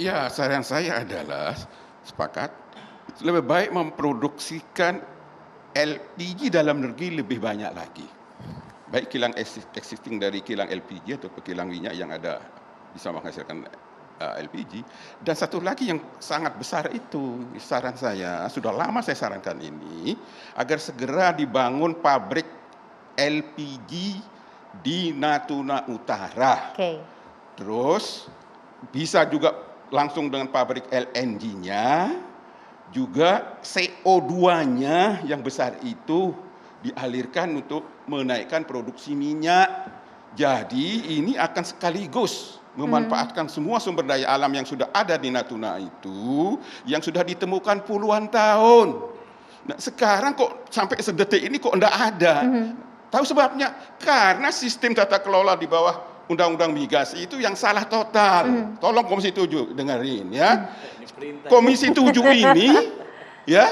Ya, saran saya adalah sepakat lebih baik memproduksikan LPG dalam negeri lebih banyak lagi. Baik kilang existing dari kilang LPG atau kilang minyak yang ada bisa menghasilkan LPG. Dan satu lagi yang sangat besar itu, saran saya, sudah lama saya sarankan ini, agar segera dibangun pabrik LPG di Natuna Utara. Terus bisa juga langsung dengan pabrik LNG-nya, juga CO2-nya yang besar itu dialirkan untuk menaikkan produksi minyak. Jadi ini akan sekaligus memanfaatkan semua sumber daya alam yang sudah ada di Natuna itu, yang sudah ditemukan puluhan tahun. Nah, sekarang kok sampai sedetik ini kok enggak ada. Tahu sebabnya? Karena sistem tata kelola di bawah Undang-Undang Migas itu yang salah total. Tolong Komisi 7 dengerin ya. Komisi 7 ini ya,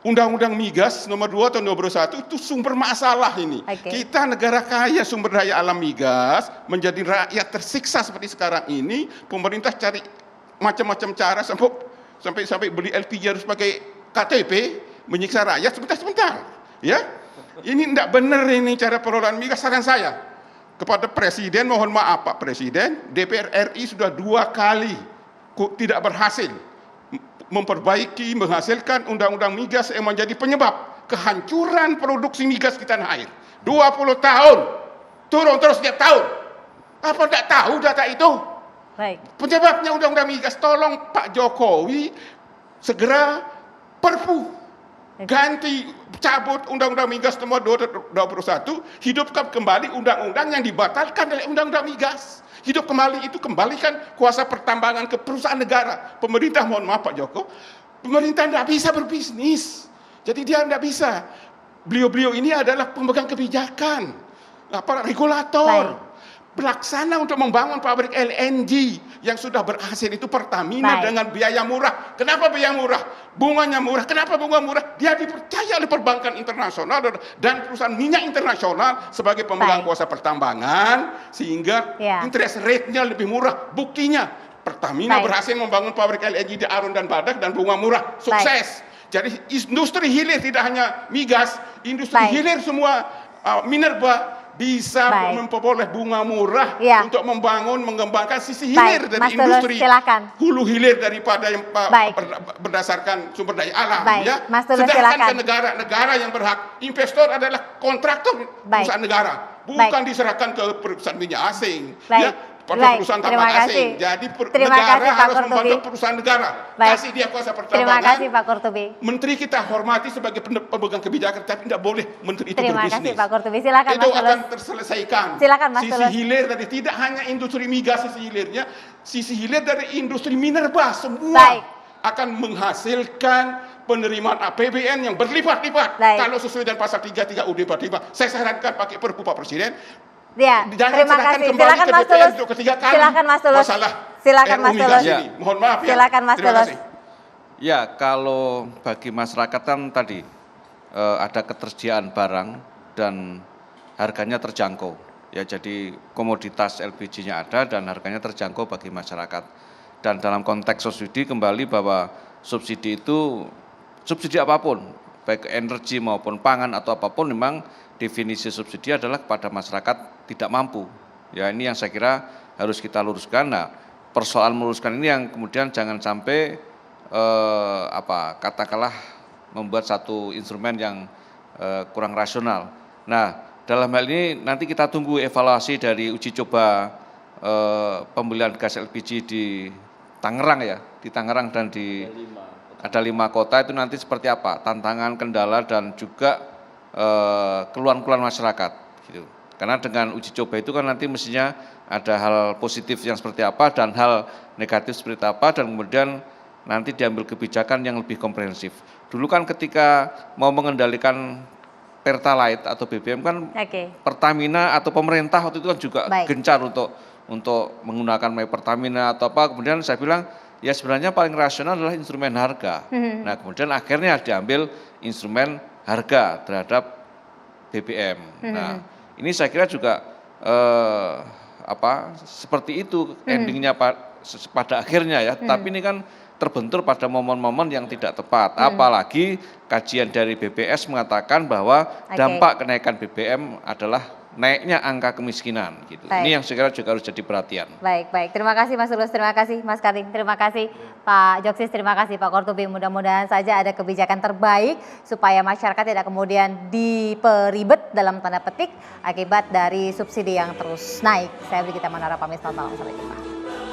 Undang-Undang Migas nomor 2 tahun 2021 itu sumber masalah ini. Kita negara kaya sumber daya alam migas, menjadi rakyat tersiksa seperti sekarang ini, pemerintah cari macam-macam cara sampai beli LPG harus pakai KTP, menyiksa rakyat sebentar. Ya. Ini tidak benar ini cara pengelolaan migas. Saran saya kepada Presiden, mohon maaf Pak Presiden, DPR RI sudah 2 kali tidak berhasil memperbaiki, menghasilkan undang-undang migas yang menjadi penyebab kehancuran produksi migas di tanah air. 20 tahun, turun terus setiap tahun. Apa tidak tahu data itu? Baik. Penyebabnya undang-undang migas. Tolong Pak Jokowi segera perpu. Ganti, cabut Undang-Undang Migas nomor 2021, hidupkan kembali undang-undang yang dibatalkan oleh Undang-Undang Migas. Hidup kembali itu, kembalikan kuasa pertambangan ke perusahaan negara. Pemerintah, mohon maaf Pak Joko, pemerintah tidak bisa berbisnis. Jadi dia tidak bisa. Beliau-beliau ini adalah pemegang kebijakan, regulator. Pelaksana untuk membangun pabrik LNG yang sudah berhasil itu Pertamina dengan biaya murah. Kenapa biaya murah? Bunganya murah. Kenapa bunga murah? Dia dipercaya oleh perbankan internasional dan perusahaan minyak internasional sebagai pemegang kuasa pertambangan, sehingga interest rate-nya lebih murah. Buktinya Pertamina berhasil membangun pabrik LNG di Arun dan Badak dan bunga murah. Sukses. Jadi industri hilir tidak hanya migas, industri hilir semua minerba bisa memperoleh bunga murah untuk membangun, mengembangkan sisi hilir dari industri hulu hilir daripada yang berdasarkan sumber daya alam. Sedangkan ke negara-negara yang berhak, investor adalah kontraktor perusahaan negara, bukan diserahkan ke perusahaan minyak asing. Perusahaan tambang asing. Jadi negara harus membantu perusahaan negara. Kasih dia kuasa pertambangan. Terima kasih Pak Qurtubi. Menteri kita hormati sebagai pemegang kebijakan, tapi tidak boleh menteri itu berbisnis. Terima kasih Pak Qurtubi. Silakan Mas Tulus. Itu akan terselesaikan. Silakan Mas Sisi Tulus. hilir dari tidak hanya industri migas sisi hilirnya, sisi hilir dari industri minerba semua akan menghasilkan penerimaan APBN yang berlipat-lipat. Kalau sesuai dengan pasal 33 UUD 45, saya sarankan pakai Perpu Pak Presiden. Ya, terima kasih. Silakan Mas Tulus. Silakan Mas Tulus. Silakan Mas Tulus. Mohon maaf ya. Silakan Mas Tulus. Ya, kalau bagi masyarakat kan tadi ada ketersediaan barang dan harganya terjangkau. Ya, jadi komoditas LPG-nya ada dan harganya terjangkau bagi masyarakat. Dan dalam konteks subsidi kembali bahwa subsidi itu subsidi apapun, baik energi maupun pangan atau apapun, memang definisi subsidi adalah kepada masyarakat tidak mampu. Ya, ini yang saya kira harus kita luruskan. Nah, persoalan meluruskan ini yang kemudian jangan sampai katakanlah membuat satu instrumen yang kurang rasional. Nah, dalam hal ini nanti kita tunggu evaluasi dari uji coba pembelian gas LPG di Tangerang ya, di Tangerang dan di ada 5 kota itu nanti seperti apa tantangan, kendala dan juga keluhan-keluhan masyarakat gitu. Karena dengan uji coba itu kan nanti mestinya ada hal positif yang seperti apa dan hal negatif seperti apa, dan kemudian nanti diambil kebijakan yang lebih komprehensif. Dulu kan ketika mau mengendalikan Pertalite atau BBM kan Pertamina atau pemerintah waktu itu kan juga gencar untuk menggunakan Pertamina atau apa. Kemudian saya bilang ya sebenarnya paling rasional adalah instrumen harga. Nah, kemudian akhirnya diambil instrumen harga terhadap BBM. Nah, ini saya kira juga seperti itu endingnya Pak pada akhirnya ya, tapi ini kan terbentur pada momen-momen yang tidak tepat. Apalagi kajian dari BPS mengatakan bahwa dampak kenaikan BBM adalah naiknya angka kemiskinan gitu. Baik. Ini yang saya kira juga harus jadi perhatian. Baik. Terima kasih Mas Tulus, terima kasih Mas Karim, terima kasih Pak Joksis, terima kasih Pak Kortubi. Mudah-mudahan saja ada kebijakan terbaik supaya masyarakat tidak kemudian diperibet dalam tanda petik akibat dari subsidi yang terus naik. Saya Brigita Manara pamit, selamat malam, sampai jumpa.